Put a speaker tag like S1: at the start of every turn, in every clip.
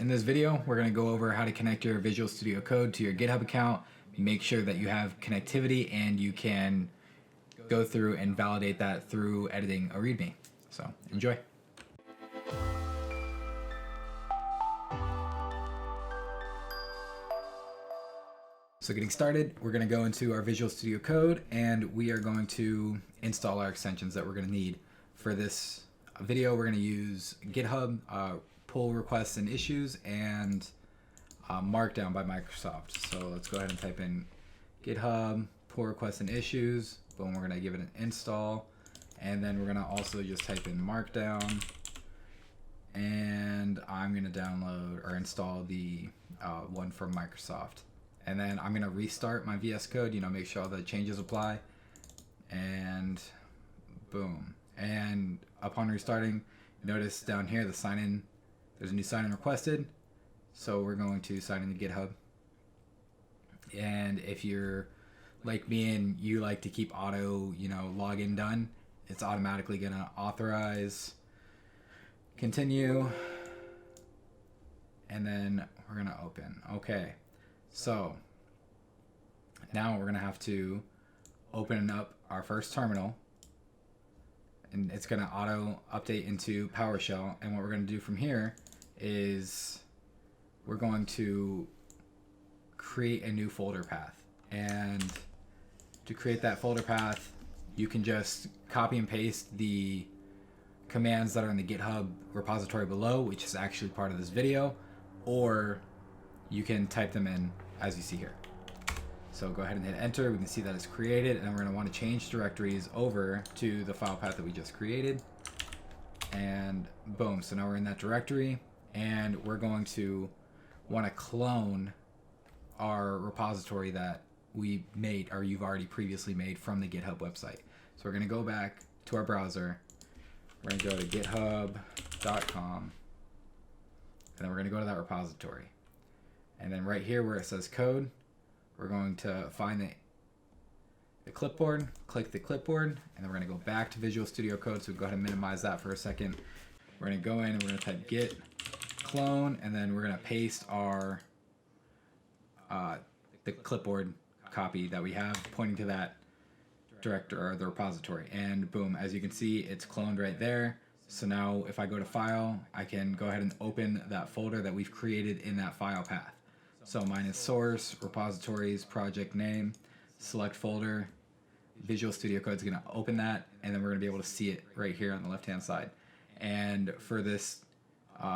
S1: In this video, we're going to go over how to connect your Visual Studio Code to your GitHub account. Make sure that you have connectivity and you can go through and validate that through editing a README. So enjoy. So getting started, we're going to go into our Visual Studio Code and we are going to install our extensions that we're going to need. For this video, we're going to use GitHub, pull requests and issues, and Markdown by Microsoft. So let's go ahead and type in GitHub, pull requests and issues. Boom, we're going to give it an install. And then we're going to also just type in Markdown. And I'm going to download or install the one from Microsoft. And then I'm going to restart my VSCode, make sure all the changes apply. And boom. And upon restarting, notice down here the sign in, there's a new sign in requested. So we're going to sign into GitHub. And if you're like me and you like to keep auto, login done, it's automatically going to authorize, continue, and then we're going to open. Okay. So now we're going to have to open up our first terminal, and it's going to auto update into PowerShell. And what we're going to do from here is we're going to create a new folder path. And to create that folder path, you can just copy and paste the commands that are in the GitHub repository below, which is actually part of this video, or you can type them in as you see here. So go ahead and hit enter. We can see that it's created, and we're going to want to change directories over to the file path that we just created. And boom, so now we're in that directory, and we're going to want to clone our repository that we made, or you've already previously made from the GitHub website. So we're going to go back to our browser. We're going to go to github.com, and then we're going to go to that repository. And then right here where it says code, we're going to find the clipboard, click the clipboard, and then we're going to go back to Visual Studio Code. So go ahead and minimize that for a second. We're going to go in and we're going to type git clone, and then we're going to paste our the clipboard copy that we have pointing to that director or the repository. And boom, as you can see, it's cloned right there. So now if I go to file, I can go ahead and open that folder that we've created in that file path. So mine is source, repositories, project name, select folder. Visual Studio Code is going to open that, and then we're going to be able to see it right here on the left hand side. And for this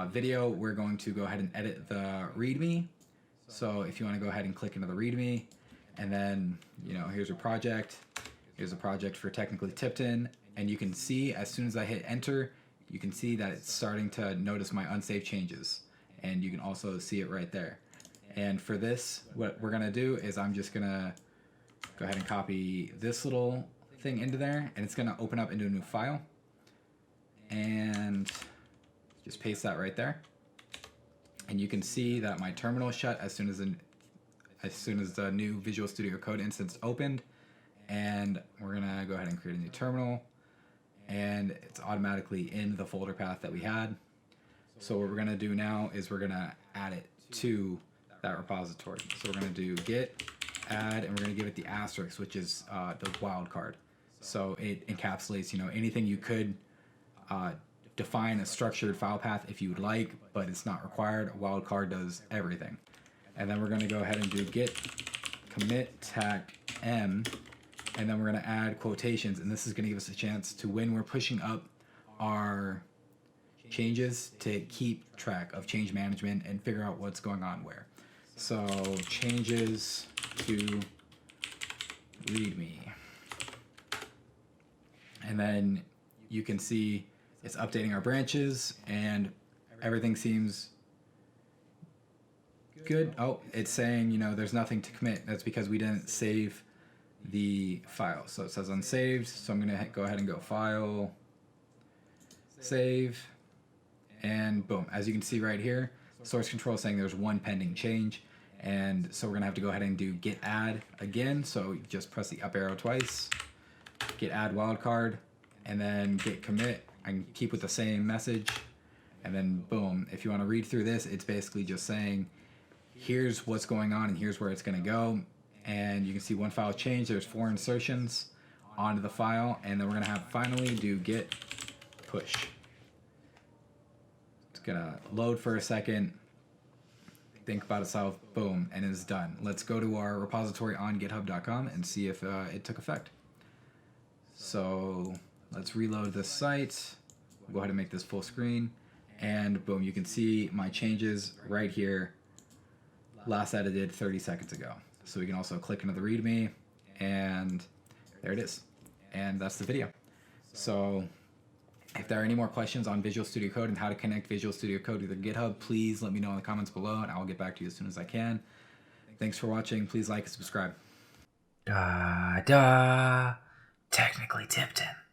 S1: video, we're going to go ahead and edit the README. So if you want to go ahead and click into the README, and then here's your project. Here's a project for Technically Tipton, and you can see as soon as I hit enter, you can see that it's starting to notice my unsaved changes, and you can also see it right there. And for this, what we're gonna do is I'm just gonna go ahead and copy this little thing into there, and it's gonna open up into a new file, and just paste that right there. And you can see that my terminal is shut as soon as the new Visual Studio Code instance opened. And we're gonna go ahead and create a new terminal, and it's automatically in the folder path that we had. So what we're gonna do now is we're gonna add it to that repository. So we're gonna do Git Add, and we're gonna give it the asterisk, which is the wildcard. So it encapsulates, anything you could define a structured file path if you would like, but it's not required. A wildcard does everything. And then we're gonna go ahead and do Git Commit tag M, and then we're going to add quotations, and this is going to give us a chance to, when we're pushing up our changes, to keep track of change management and figure out what's going on where. So changes to README. And then you can see it's updating our branches, and everything seems good. Oh, it's saying, there's nothing to commit. That's because we didn't save the file. So it says unsaved. So I'm going to go ahead and go file, save, and boom. As you can see right here, source control is saying there's one pending change. And so we're going to have to go ahead and do Git Add again. So just press the up arrow twice, Git Add wildcard, and then Git Commit. I can keep with the same message. And then boom, if you want to read through this, it's basically just saying, here's what's going on and here's where it's going to go. And you can see one file change. There's 4 insertions onto the file. And then we're going to have finally do git push. It's going to load for a second. Think about itself. Boom. And it's done. Let's go to our repository on github.com and see if it took effect. So let's reload this site. Go ahead and make this full screen. And boom, you can see my changes right here. Last edited 30 seconds ago. So we can also click into the README, and there it is. And that's the video. So if there are any more questions on Visual Studio Code and how to connect Visual Studio Code to the GitHub, please let me know in the comments below, and I'll get back to you as soon as I can. Thanks for watching. Please like and subscribe.
S2: Technically Tipton.